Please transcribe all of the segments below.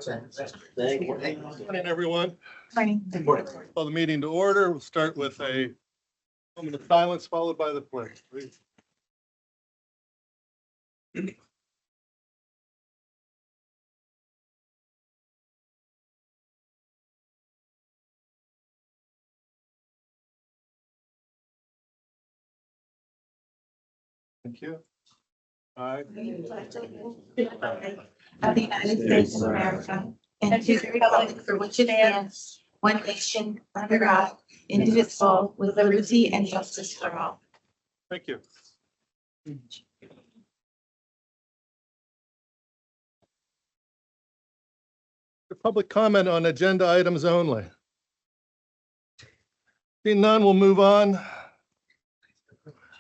Thank you. Morning, everyone. Morning. Call the meeting to order. We'll start with a moment of silence followed by the pledge, please. Thank you. All right. Of the United States of America and to the republic for which it stands, one nation, under God, indivisible, with liberty and justice for all. Thank you. The public comment on agenda items only. Seeing none, we'll move on.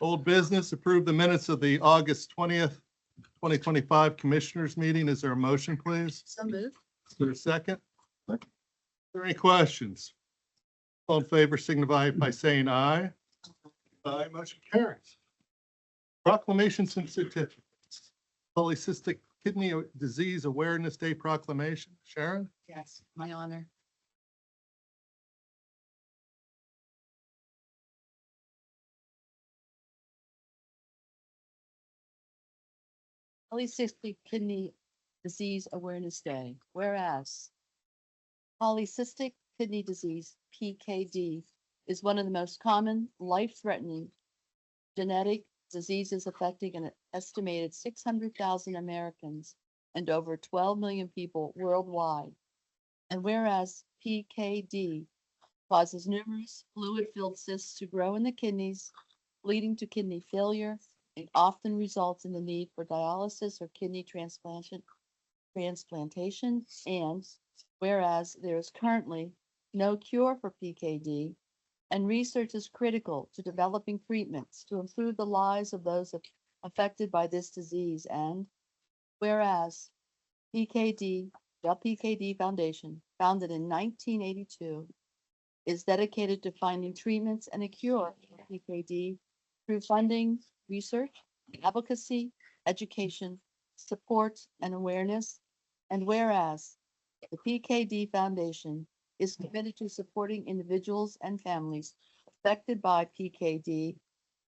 Old business, approve the minutes of the August 20th, 2025 Commissioners Meeting. Is there a motion, please? So moved. Is there a second? Are there any questions? All in favor signify by saying aye. Aye, motion carries. Proclamations and certificates. Polycystic Kidney Disease Awareness Day proclamation. Sharon? Yes, my honor. Polycystic Kidney Disease Awareness Day. Whereas polycystic kidney disease, PKD, is one of the most common life-threatening genetic diseases affecting an estimated 600,000 Americans and over 12 million people worldwide. And whereas PKD causes numerous fluid-filled cysts to grow in the kidneys, leading to kidney failure, it often results in the need for dialysis or kidney transplantation. And whereas there is currently no cure for PKD, and research is critical to developing treatments to improve the lives of those affected by this disease. And whereas the PKD Foundation, founded in 1982, is dedicated to finding treatments and a cure for PKD through funding, research, advocacy, education, support, and awareness. And whereas the PKD Foundation is committed to supporting individuals and families affected by PKD,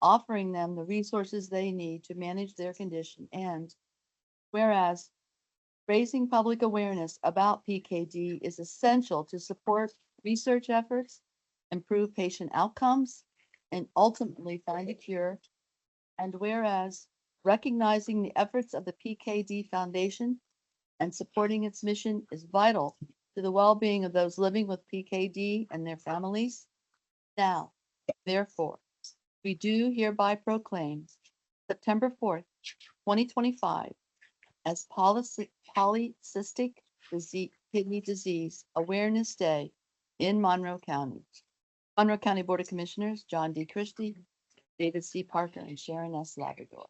offering them the resources they need to manage their condition. And whereas raising public awareness about PKD is essential to support research efforts, improve patient outcomes, and ultimately find a cure. And whereas recognizing the efforts of the PKD Foundation and supporting its mission is vital to the well-being of those living with PKD and their families. Now, therefore, we do hereby proclaim September 4th, 2025 as Polycystic Kidney Disease Awareness Day in Monroe County. Monroe County Board of Commissioners, John D. Christie, David C. Parker, and Sharon S. Labrador.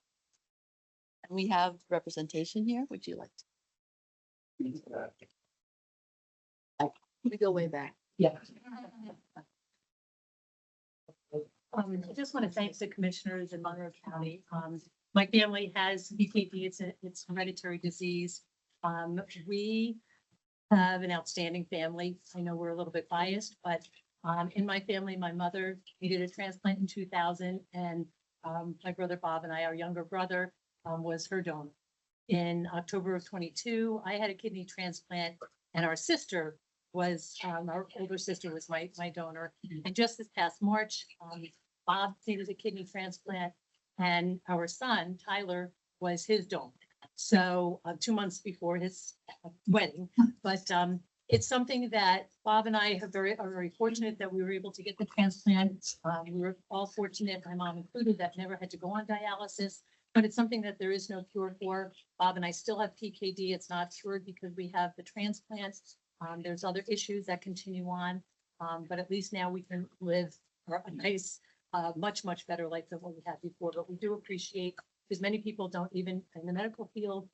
And we have representation here. Would you like to? We go way back. Yeah. I just want to thank the commissioners in Monroe County. My family has PKD. It's a hereditary disease. We have an outstanding family. I know we're a little bit biased, but in my family, my mother needed a transplant in 2000, and my brother Bob and I, our younger brother, was her donor. In October of 22, I had a kidney transplant, and our sister was, our older sister was my donor. And just this past March, Bob needed a kidney transplant, and our son, Tyler, was his donor. So 2 months before his wedding, but it's something that Bob and I are very fortunate that we were able to get the transplant. We were all fortunate, my mom included, that never had to go on dialysis, but it's something that there is no cure for. Bob and I still have PKD. It's not cured because we have the transplant. There's other issues that continue on, but at least now we can live a nice, much better life than what we had before. But we do appreciate, because many people don't, even in the medical field,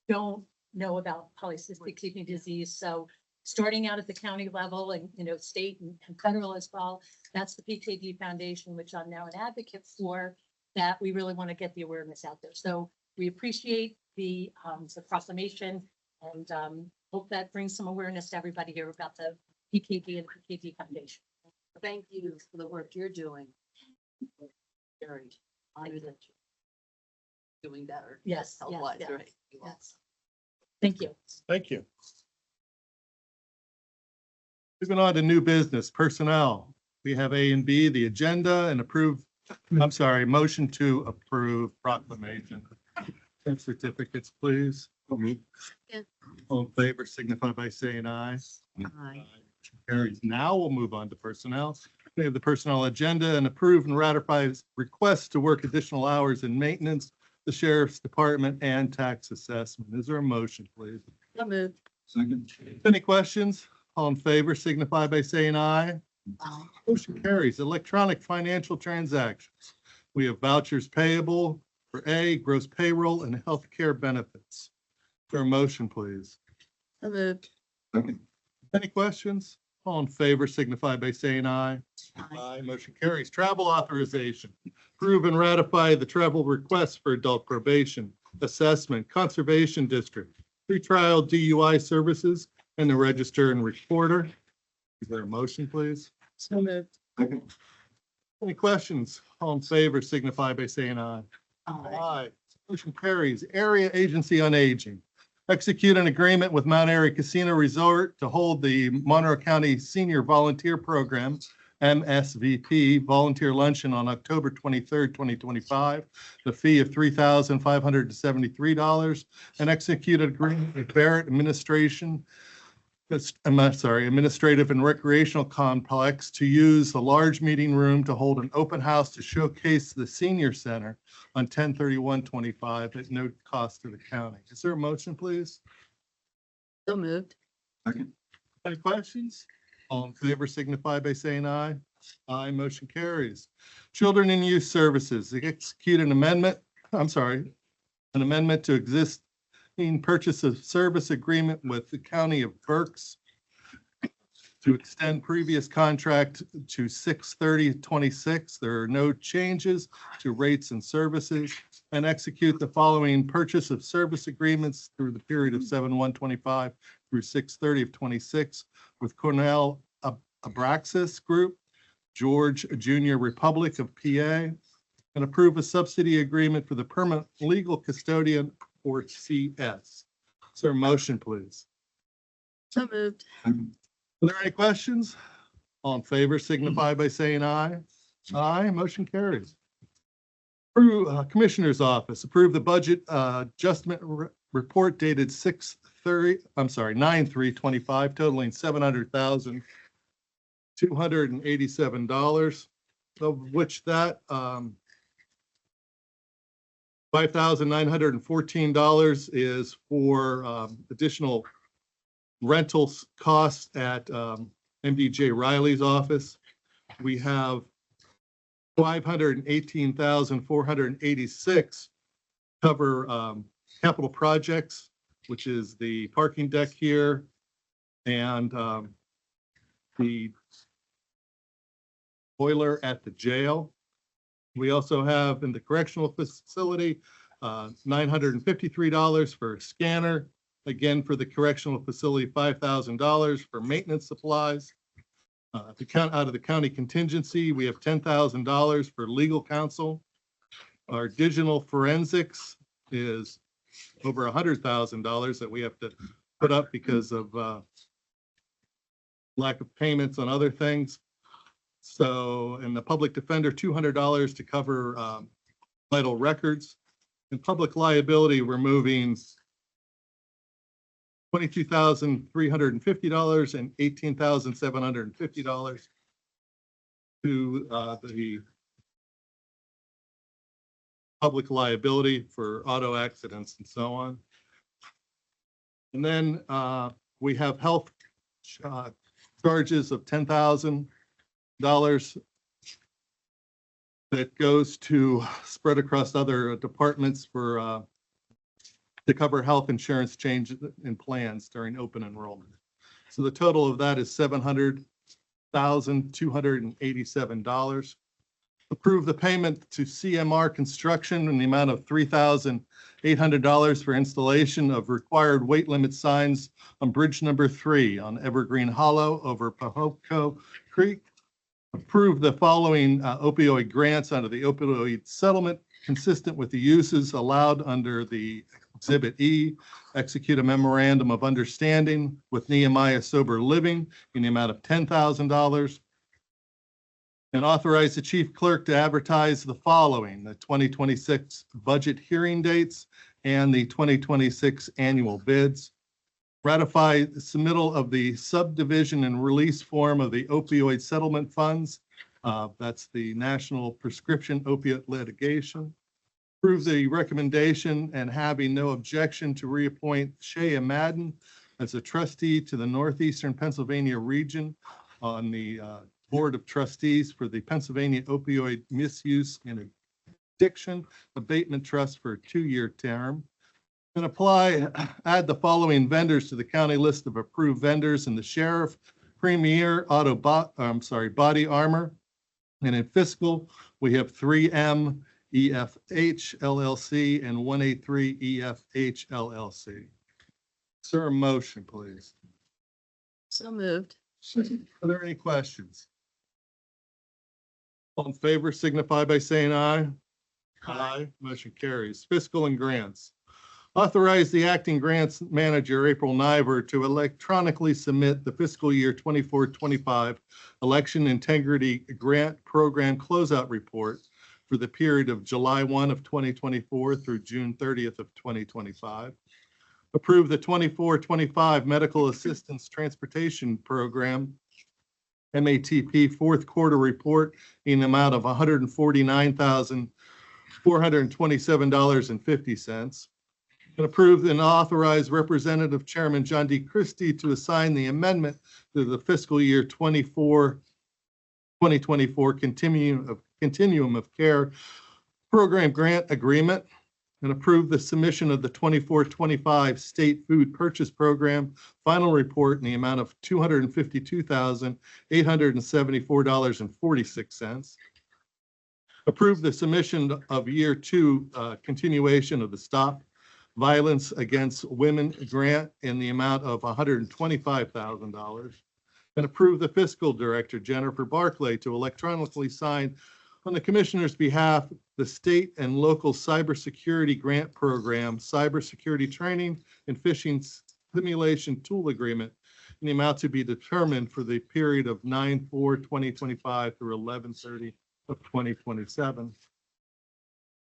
don't know about polycystic kidney disease. So starting out at the county level and, state and federal as well, that's the PKD Foundation, which I'm now an advocate for, that we really want to get the awareness out there. So we appreciate the proclamation, and hope that brings some awareness to everybody here about the PKD and PKD Foundation. Thank you for the work you're doing. Very honored that you're doing better. Yes, Health-wise, yes, right? yes. Thank you. Thank you. Moving on to new business, personnel. We have A and B, the agenda and motion to approve proclamation. And certificates, please. Yeah. All in favor signify by saying aye. Aye. Carries. Now we'll move on to personnel. We have the personnel agenda and approve and ratify requests to work additional hours in maintenance, the sheriff's department and tax assessment. Is there a motion, please? So moved. Second. Any questions? All in favor signify by saying aye. Aye. Motion carries. Electronic financial transactions. We have vouchers payable for A, gross payroll and healthcare benefits. For a motion, please. So moved. Any questions? All in favor signify by saying aye. Aye. Motion carries. Travel authorization. Approve and ratify the travel requests for adult probation, assessment, conservation district, pretrial DUI services, and the register and recorder. Is there a motion, please? So moved. Any questions? All in favor signify by saying aye. Aye. Motion carries. Area Agency on Aging. Execute an agreement with Mount Airy Casino Resort to hold the Monroe County Senior Volunteer Program, MSVP, volunteer luncheon on October 23rd, 2025. The fee of $3,573 and execute an agreement with Barrett Administrative and Recreational Complex to use the large meeting room to hold an open house to showcase the senior center on 10/31/25 at no cost to the county. Is there a motion, please? So moved. Any questions? All in favor signify by saying aye. Aye, motion carries. Children and Youth Services, execute an amendment to existing purchase of service agreement with the County of Berks to extend previous contract to 6/30/26. There are no changes to rates and services, and execute the following purchase of service agreements through the period of 7/1/25 through 6/30/26 with Cornell Abraxas Group, George Junior Republic of PA, and approve a subsidy agreement for the permanent legal custodian or CS. Is there a motion, please? So moved. Are there any questions? All in favor signify by saying aye. Aye, motion carries. Commissioner's Office, approve the budget adjustment report dated 9/3/25 totaling $700,287, of which that $5,914 is for additional rentals costs at MDJ Riley's office. We have $518,486 cover capital projects, which is the parking deck here and the boiler at the jail. We also have in the correctional facility, $953 for a scanner. Again, for the correctional facility, $5,000 for maintenance supplies. Out of the county contingency, we have $10,000 for legal counsel. Our digital forensics is over $100,000 that we have to put up because of lack of payments on other things. So, and the public defender, $200 to cover vital records. And public liability, we're moving $22,350 and $18,750 to the public liability for auto accidents and so on. And then we have health charges of $10,000 that goes to spread across other departments for to cover health insurance changes in plans during open enrollment. So the total of that is $700,287. Approve the payment to CMR Construction in the amount of $3,800 for installation of required weight limit signs on Bridge Number 3 on Evergreen Hollow over Pahopco Creek. Approve the following opioid grants under the opioid settlement consistent with the uses allowed under the Exhibit E. Execute a memorandum of understanding with Nehemiah Sober Living in the amount of $10,000. And authorize the chief clerk to advertise the following: the 2026 budget hearing dates and the 2026 annual bids. Ratify the submittal of the subdivision and release form of the opioid settlement funds. That's the National Prescription Opiate Litigation. Approve the recommendation and having no objection to reappoint Shea Madden as a trustee to the Northeastern Pennsylvania region on the Board of Trustees for the Pennsylvania Opioid Misuse and Addiction Abatement Trust for a 2-year term. And add the following vendors to the county list of approved vendors in the sheriff, Premier Body Armor. And in fiscal, we have 3M EFH LLC and 183 EFH LLC. Sir, a motion, please. So moved. Are there any questions? All in favor signify by saying aye. Aye. Motion carries. Fiscal and grants. Authorize the acting grants manager, April Niver, to electronically submit the fiscal year 24-25 election integrity grant program closeout report for the period of July 1 of 2024 through June 30th of 2025. Approve the 24-25 medical assistance transportation program MATP fourth quarter report in the amount of $149,427.50. And approve and authorize Representative Chairman John D. Christie to assign the amendment to the fiscal year 2024 Continuum of Care Program Grant Agreement. And approve the submission of the 24-25 State Food Purchase Program final report in the amount of $252,874.46. Approve the submission of year 2 continuation of the Stop Violence Against Women grant in the amount of $125,000. And approve the fiscal director, Jennifer Barclay, to electronically sign on the commissioner's behalf the state and local cybersecurity grant program, cybersecurity training and phishing simulation tool agreement in the amount to be determined for the period of 9/4/2025 through 11/30 of 2027.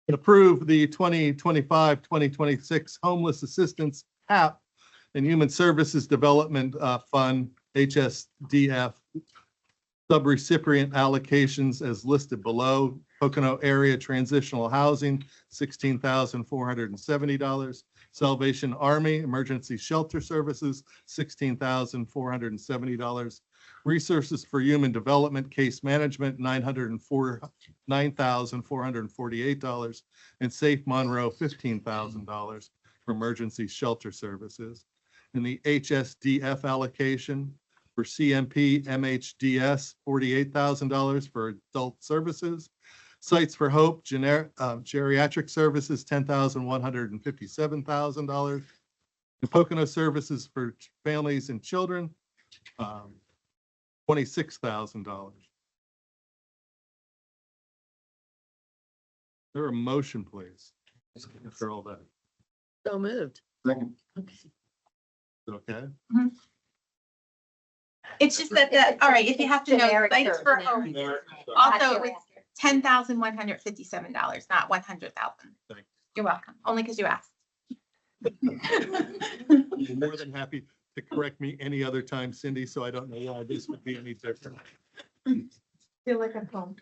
And approve the 2025-2026 Homeless Assistance HAP and Human Services Development Fund, HSDF, subrecipient allocations as listed below. Pocono Area Transitional Housing, $16,470. Salvation Army Emergency Shelter Services, $16,470. Resources for Human Development Case Management, $9,448. And Safe Monroe, $15,000 for emergency shelter services. And the HSDF allocation for CMP MHDS, $48,000 for adult services. Sites for Hope geriatric services, $10,157,000. The Pocono services for families and children, $26,000. There a motion, please? After all that. So moved. Second. Okay. Okay. It's just that, all right, if you have to know, Generic sites for term. home, also it's $10,157, not $100,000. Thank you. You're welcome, only because you asked. You're more than happy to correct me any other time, Cindy, so I don't know why this would be any different. Feel like I'm home.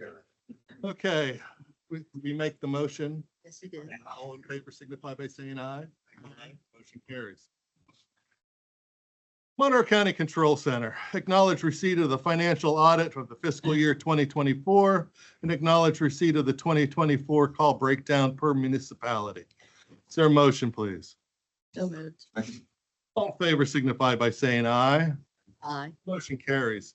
Okay, we make the motion. Yes, you did. All in favor signify by saying aye. Aye. Motion carries. Monroe County Control Center, acknowledge receipt of the financial audit of the fiscal year 2024 and acknowledge receipt of the 2024 call breakdown per municipality. Is there a motion, please? So moved. All in favor signify by saying aye. Aye. Motion carries.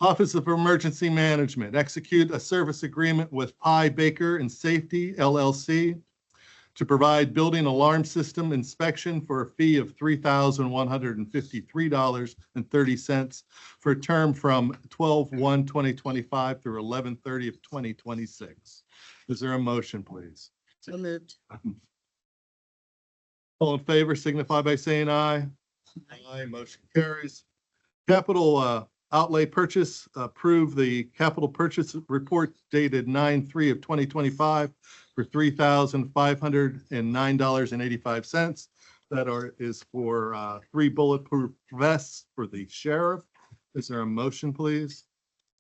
Office of Emergency Management, execute a service agreement with Pi Baker and Safety LLC to provide building alarm system inspection for a fee of $3,153.30 for a term from 12/1/2025 through 11/30 of 2026. Is there a motion, please? So moved. All in favor signify by saying aye. Aye, motion carries. Capital outlay purchase, approve the capital purchase report dated 9/3 of 2025 for $3,509.85. That is for 3 bulletproof vests for the sheriff. Is there a motion, please?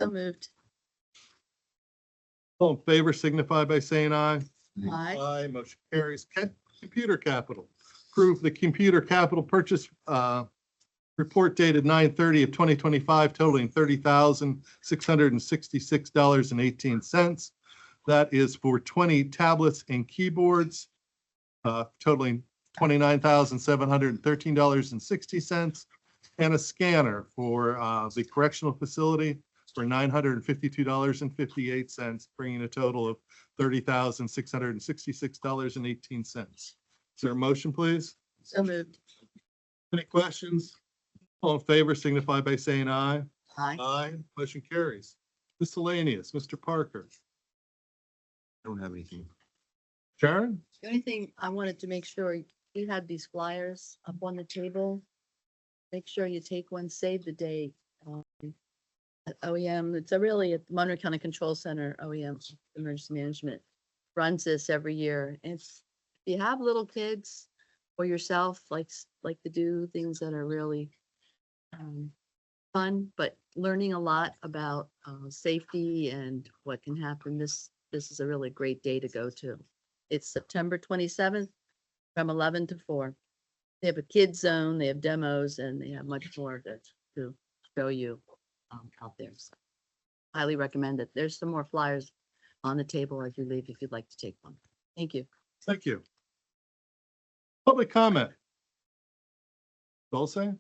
So moved. All in favor signify by saying aye. Aye. Aye, motion carries. Computer capital, approve the computer capital purchase report dated 9/30 of 2025 totaling $30,666.18. That is for 20 tablets and keyboards totaling $29,713.60, and a scanner for the correctional facility for $952.58, bringing a total of $30,666.18. Is there a motion, please? So moved. Any questions? All in favor signify by saying aye. Aye. Aye, motion carries. Miscellaneous, Mr. Parker. I don't have anything. Sharon? The only thing I wanted to make sure, you had these flyers up on the table. Make sure you take one, save the date. At OEM, it's a Monroe County Control Center, OEM, Emergency Management, runs this every year. If you have little kids or yourself, like to do things that are really fun, but learning a lot about safety and what can happen, this is a really great day to go to. It's September 27th from 11 to 4. They have a kids zone, they have demos, and they have much more to show you out there. So highly recommend it. There's some more flyers on the table as you leave if you'd like to take one. Thank you. Thank you. Public comment. Dulce?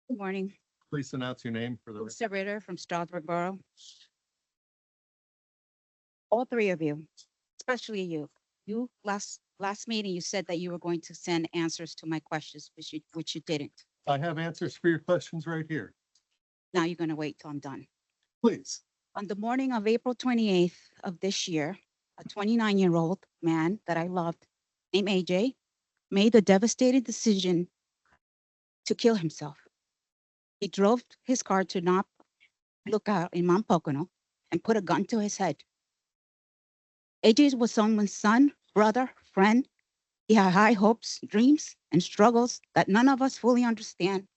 Good morning. Please announce your name for the record. Lisa Ritter from Strasburg Borough. All three of you, especially you last meeting, you said that you were going to send answers to my questions, which you didn't. I have answers for your questions right here. Now you're going to wait till I'm done. Please. On the morning of April 28th of this year, a 29-year-old man that I loved named AJ made the devastating decision to kill himself. He drove his car to not look out in Mount Pocono and put a gun to his head. AJ was someone's son, brother, friend. He had high hopes, dreams, and struggles that none of us fully understand.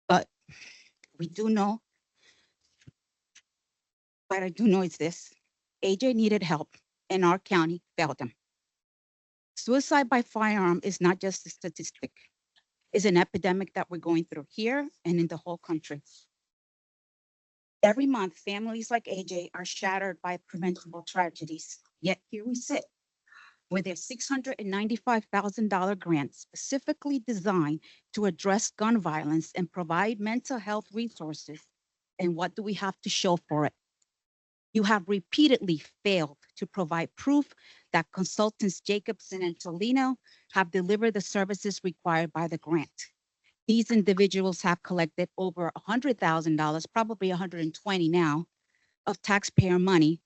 But we do know, what I do know is this: AJ needed help, and our county failed him. Suicide by firearm is not just a statistic. It's an epidemic that we're going through here and in the whole country. Every month, families like AJ are shattered by preventable tragedies. Yet here we sit with a $695,000 grant specifically designed to address gun violence and provide mental health resources. And what do we have to show for it? You have repeatedly failed to provide proof that consultants Jacobson and Tolino have delivered the services required by the grant. These individuals have collected over $100,000, probably $120,000 now, of taxpayer money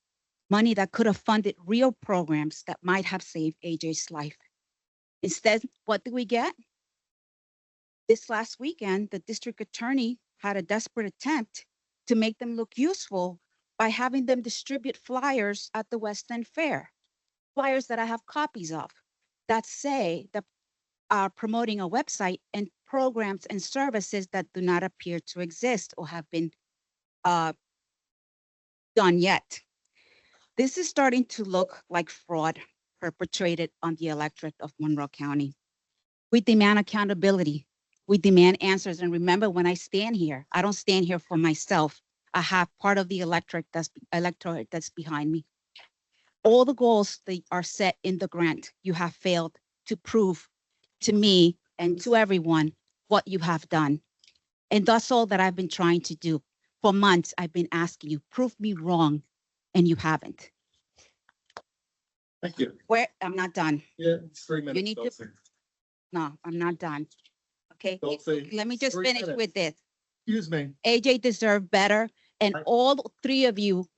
that could have funded real programs that might have saved AJ's life. Instead, what do we get? This last weekend, the district attorney had a desperate attempt to make them look useful by having them distribute flyers at the West End Fair. Flyers that I have copies of that say that are promoting a website and programs and services that do not appear to exist or have been done yet. This is starting to look like fraud perpetrated on the electorate of Monroe County. We demand accountability. We demand answers. And remember, when I stand here, I don't stand here for myself. I have part of the electorate that's behind me. All the goals that are set in the grant, you have failed to prove to me and to everyone what you have done. And that's all that I've been trying to do. For months, I've been asking you, prove me wrong, and you haven't. Thank you. Where, I'm not done. Yeah, it's 3 minutes. need to- Dulcie. No, I'm not done. Okay, Dulcie, let me just 3 finish minutes. with this. Excuse me. AJ deserved better, and Right. all three of you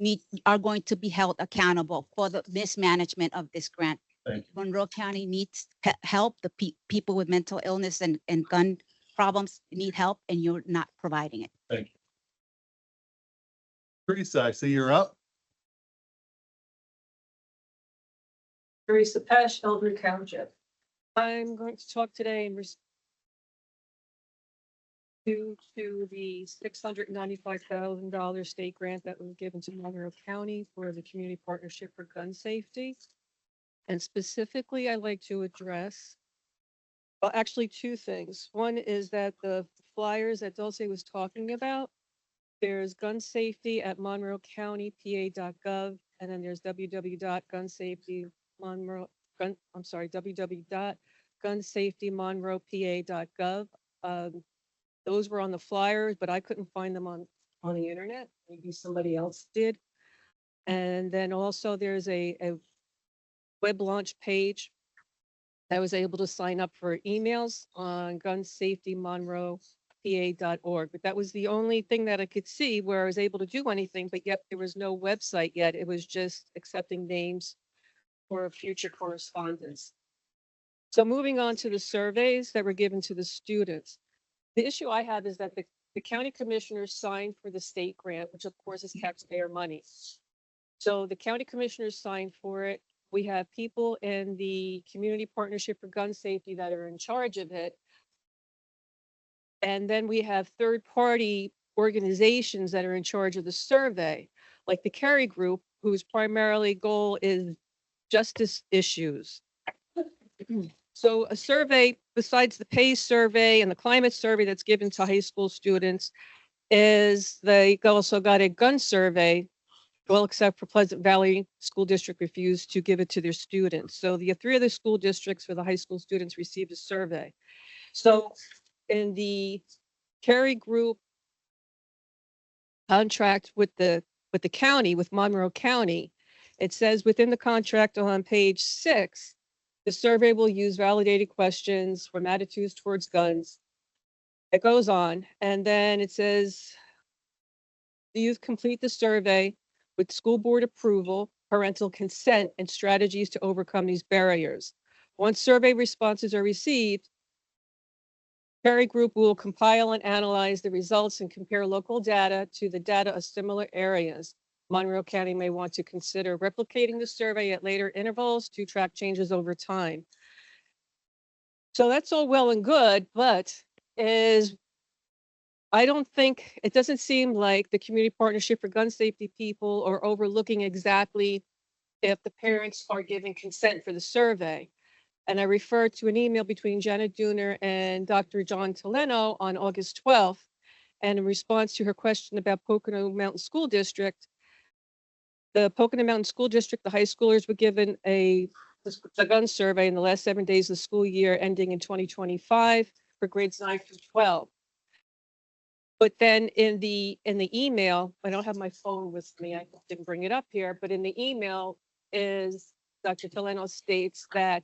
are going to be held accountable for the mismanagement of this grant. Thank you. Monroe County needs help. The people with mental illness and gun problems need help, and you're not providing it. Thank you. Teresa, I see you're up. Teresa Pesh, Elder Township. I'm going to talk today in due to the $695,000 state grant that was given to Monroe County for the Community Partnership for Gun Safety. And specifically, I'd like to address, well, actually two things. One is that the flyers that Dulce was talking about, there's gun safety at monroecountypa.gov, and then there's www.gunsafetymonroepa.gov. Those were on the flyers, but I couldn't find them on the internet. Maybe somebody else did. And then also there's a web launch page. I was able to sign up for emails on gunsafetymonroepa.org, but that was the only thing that I could see where I was able to do anything, but yet there was no website yet. It was just accepting names for future correspondence. So moving on to the surveys that were given to the students. The issue I have is that the county commissioners signed for the state grant, which of course is taxpayer money. So the county commissioners signed for it. We have people in the Community Partnership for Gun Safety that are in charge of it. And then we have third-party organizations that are in charge of the survey, like the Kerry Group, whose primarily goal is justice issues. So a survey, besides the PACE survey and the climate survey that's given to high school students, is they also got a gun survey. Well, except for Pleasant Valley School District refused to give it to their students. So the three of the school districts for the high school students received a survey. So in the Kerry Group contract with the county, with Monroe County, it says within the contract on page 6, the survey will use validated questions from attitudes towards guns. It goes on, and then it says the youth complete the survey with school board approval, parental consent, and strategies to overcome these barriers. Once survey responses are received, Kerry Group will compile and analyze the results and compare local data to the data of similar areas. Monroe County may want to consider replicating the survey at later intervals to track changes over time. So that's all well and good, but I don't think, it doesn't seem like the Community Partnership for Gun Safety people are overlooking exactly if the parents are giving consent for the survey. And I referred to an email between Janet Dooner and Dr. John Toleno on August 12th. And in response to her question about Pocono Mountain School District, the Pocono Mountain School District, the high schoolers were given a gun survey in the last 7 days of the school year ending in 2025 for grades 9 through 12. But then in the email, I don't have my phone with me, I didn't bring it up here, but in the email is Dr. Toleno states that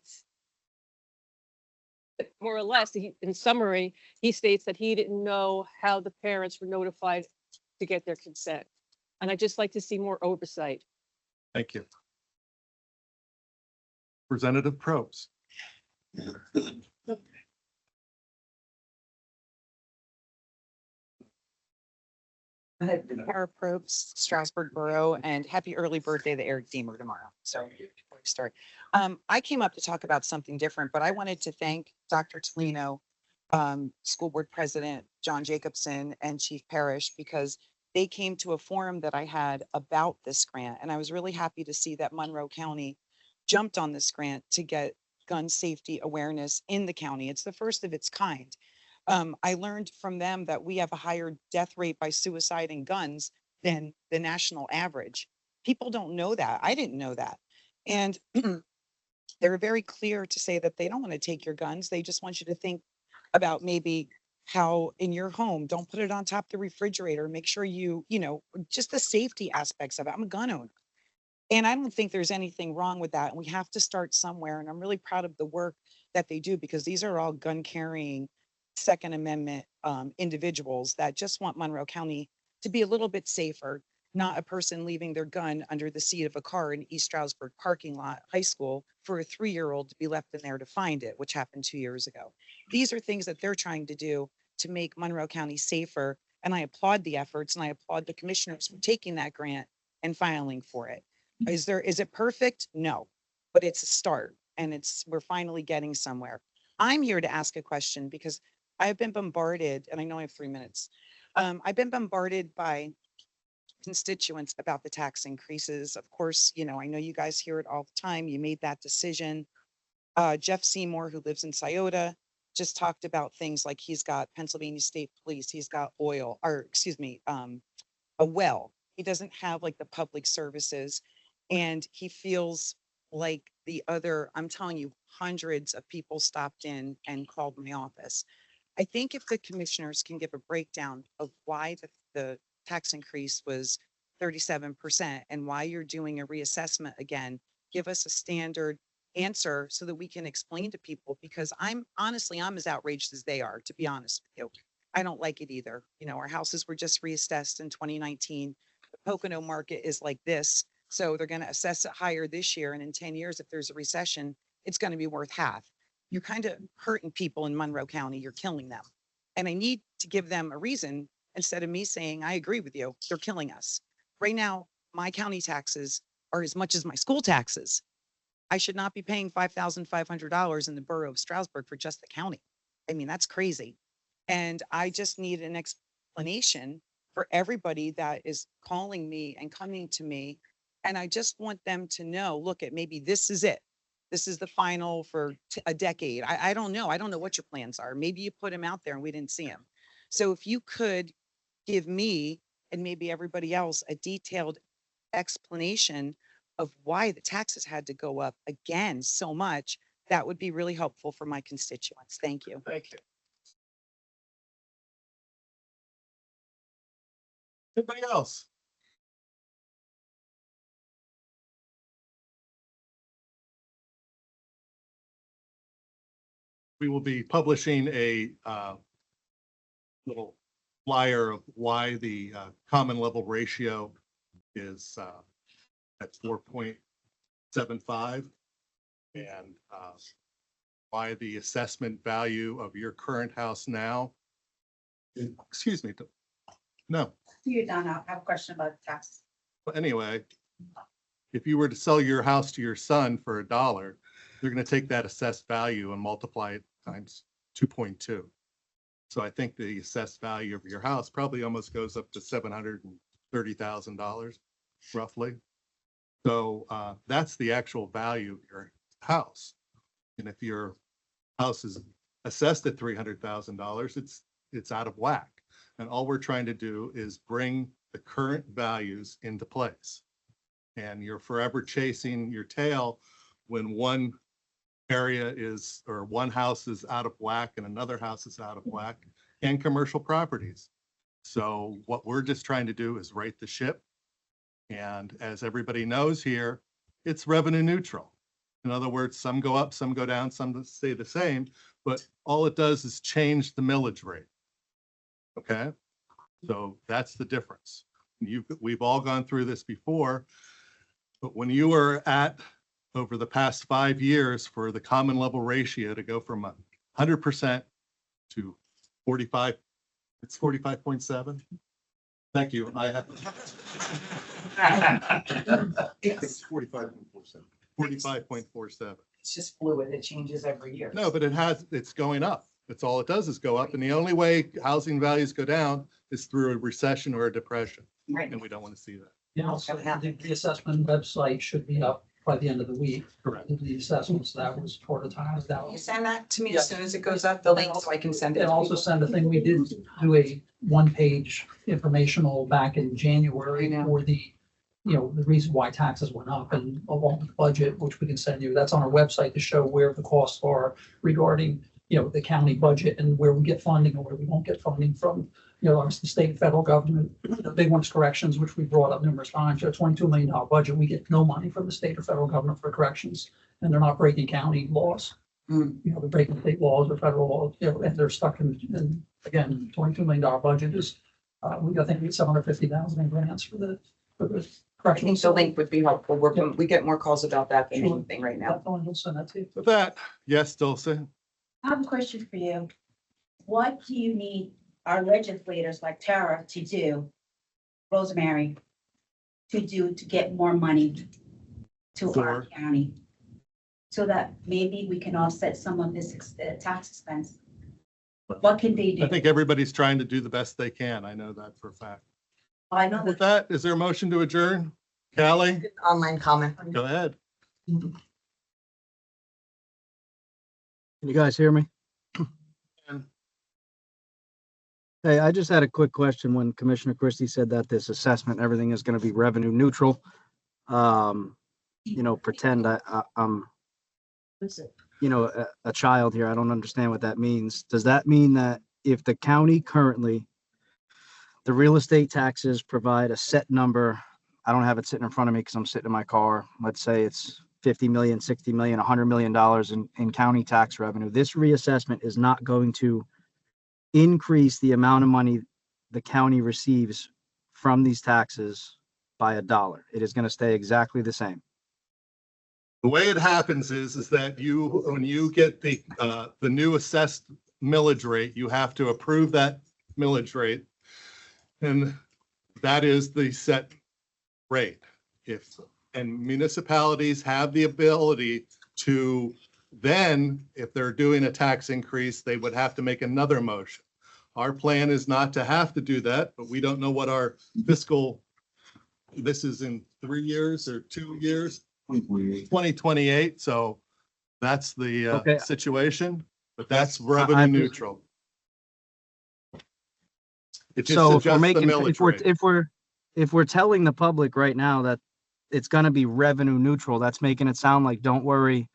more or less, in summary, he states that he didn't know how the parents were notified to get their consent. And I'd just like to see more oversight. Thank you. Representative Probst. Tara Probst, Strasburg Borough, and happy early birthday to Eric Deemer tomorrow. So before we start, I came up to talk about something different, but I wanted to thank Dr. Toleno, School Board President John Jacobson, and Chief Parrish, because they came to a forum that I had about this grant. And I was really happy to see that Monroe County jumped on this grant to get gun safety awareness in the county. It's the first of its kind. I learned from them that we have a higher death rate by suicide and guns than the national average. People don't know that. I didn't know that. And they're very clear to say that they don't want to take your guns. They just want you to think about maybe how in your home, don't put it on top of the refrigerator. Make sure you know, just the safety aspects of it. I'm a gun owner. And I don't think there's anything wrong with that. And we have to start somewhere. And I'm really proud of the work that they do because these are all gun carrying Second Amendment individuals that just want Monroe County to be a little bit safer, not a person leaving their gun under the seat of a car in East Stroudsburg parking lot high school for a 3-year-old to be left in there to find it, which happened 2 years ago. These are things that they're trying to do to make Monroe County safer. And I applaud the efforts and I applaud the commissioners for taking that grant and filing for it. Is it perfect? No, but it's a start and we're finally getting somewhere. I'm here to ask a question because I've been bombarded, and I know I have 3 minutes. I've been bombarded by constituents about the tax increases. Of course, you know, I know you guys hear it all the time. You made that decision. Jeff Seymour, who lives in Scioto, just talked about things like he's got Pennsylvania State Police, he's got oil, or excuse me, a well. He doesn't have like the public services. And he feels like I'm telling you, hundreds of people stopped in and called my office. I think if the commissioners can give a breakdown of why the tax increase was 37% and why you're doing a reassessment again, give us a standard answer so that we can explain to people, because I'm as outraged as they are, to be honest with you. I don't like it either. You know, our houses were just reassessed in 2019. The Pocono market is like this. So they're going to assess it higher this year. And in 10 years, if there's a recession, it's going to be worth half. You're kind of hurting people in Monroe County. You're killing them. And I need to give them a reason instead of me saying, I agree with you. They're killing us. Right now, my county taxes are as much as my school taxes. I should not be paying $5,500 in the borough of Stroudsburg for just the county. I mean, that's crazy. And I just need an explanation for everybody that is calling me and coming to me. And I just want them to know, look, at maybe this is it. This is the final for a decade. I don't know. I don't know what your plans are. Maybe you put them out there and we didn't see them. So if you could give me and maybe everybody else a detailed explanation of why the taxes had to go up again so much, that would be really helpful for my constituents. Thank you. Thank you. Anybody else? We will be publishing a little flyer of why the common level ratio is at 4.75 and why the assessment value of your current house now. Excuse me. No. You're done. I have a question about tax. But anyway, if you were to sell your house to your son for $1, they're going to take that assessed value and multiply it times 2.2. So I think the assessed value of your house probably almost goes up to $730,000 roughly. So that's the actual value of your house. And if your house is assessed at $300,000, it's out of whack. And all we're trying to do is bring the current values into place. And you're forever chasing your tail when one area is, or one house is out of whack and another house is out of whack, and commercial properties. So what we're just trying to do is right the ship. And as everybody knows here, it's revenue neutral. In other words, some go up, some go down, some stay the same, but all it does is change the millage rate. Okay, so that's the difference. We've all gone through this before, but when you were at, over the past 5 years, for the common level ratio to go from 100% to 45, it's 45.7. Thank you. I have. It's 45.47. 45.47. It's just fluid. It changes every year. No, but it's going up. That's all it does is go up. And the only way housing values go down is through a recession or a depression. Right. And we don't want to see that. And also, the assessment website should be up by the end of the week. Correct. The assessments, that was toward the time of that. Can you send that to me as soon as it goes up, the link, so I can send it? And to also people? send a thing, we did do a one-page informational back in January I know. for the the reason why taxes went up and along with the budget, which we can send you, that's on our website to show where the costs are regarding, the county budget and where we get funding or where we won't get funding from, obviously the state and federal government. The big one's corrections, which we brought up numerous times. A $22 million budget, we get no money from the state or federal government for corrections, and they're not breaking county laws. They're breaking state laws or federal laws, and they're stuck in again, $22 million budget is, I think we get 750,000 in grants for the I think corrections. the link would be helpful. Yeah. We get more calls about that than Sure. anything right now. We'll send that to you. With that, yes, Dulce? I have a question for you. What do you need our legislators like Tara to do, Rosemary, to do to get more money to our For? county? So that maybe we can offset some of this tax expense. What can they do? I think everybody's trying to do the best they can. I know that for a fact. I know With that that, is there a motion to adjourn? Callie, Online comment. go ahead. Can you guys hear me? Hey, I just had a quick question when Commissioner Christie said that this assessment, everything is going to be revenue neutral. Pretend I'm, a child here. I don't understand what that means. Does that mean that if the county currently, the real estate taxes provide a set number, I don't have it sitting in front of me because I'm sitting in my car. Let's say it's 50 million, 60 million, $100 million in county tax revenue. This reassessment is not going to increase the amount of money the county receives from these taxes by $1. It is going to stay exactly the same. The way it happens is that when you get the new assessed millage rate, you have to approve that millage rate. And that is the set rate. And municipalities have the ability to then, if they're doing a tax increase, they would have to make another motion. Our plan is not to have to do that, but we don't know what our fiscal, this is in 3 years or 2 years, 2028. So that's the Okay. situation, but that's I'm revenue just- neutral. It just So if we're adjusts the making, millage rate. if we're telling the public right now that it's going to be revenue neutral, that's making it sound like, don't worry,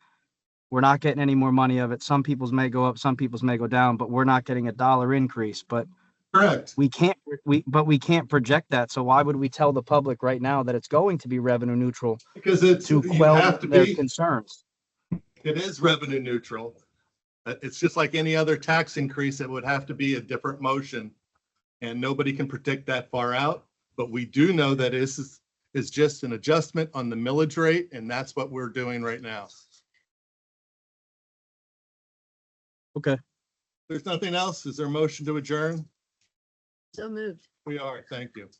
we're not getting any more money of it. Some people's may go up, some people's may go down, but we're not getting $1 increase. But Correct. we can't project that. So why would we tell the public right now that it's going to be revenue neutral Because it's, to you quell have to their be, concerns? it is revenue neutral. It's just like any other tax increase, it would have to be a different motion. And nobody can predict that far out, but we do know that is just an adjustment on the millage rate, and that's what we're doing right now. Okay. There's nothing else. Is there a motion to adjourn? So moved. We are. Thank you.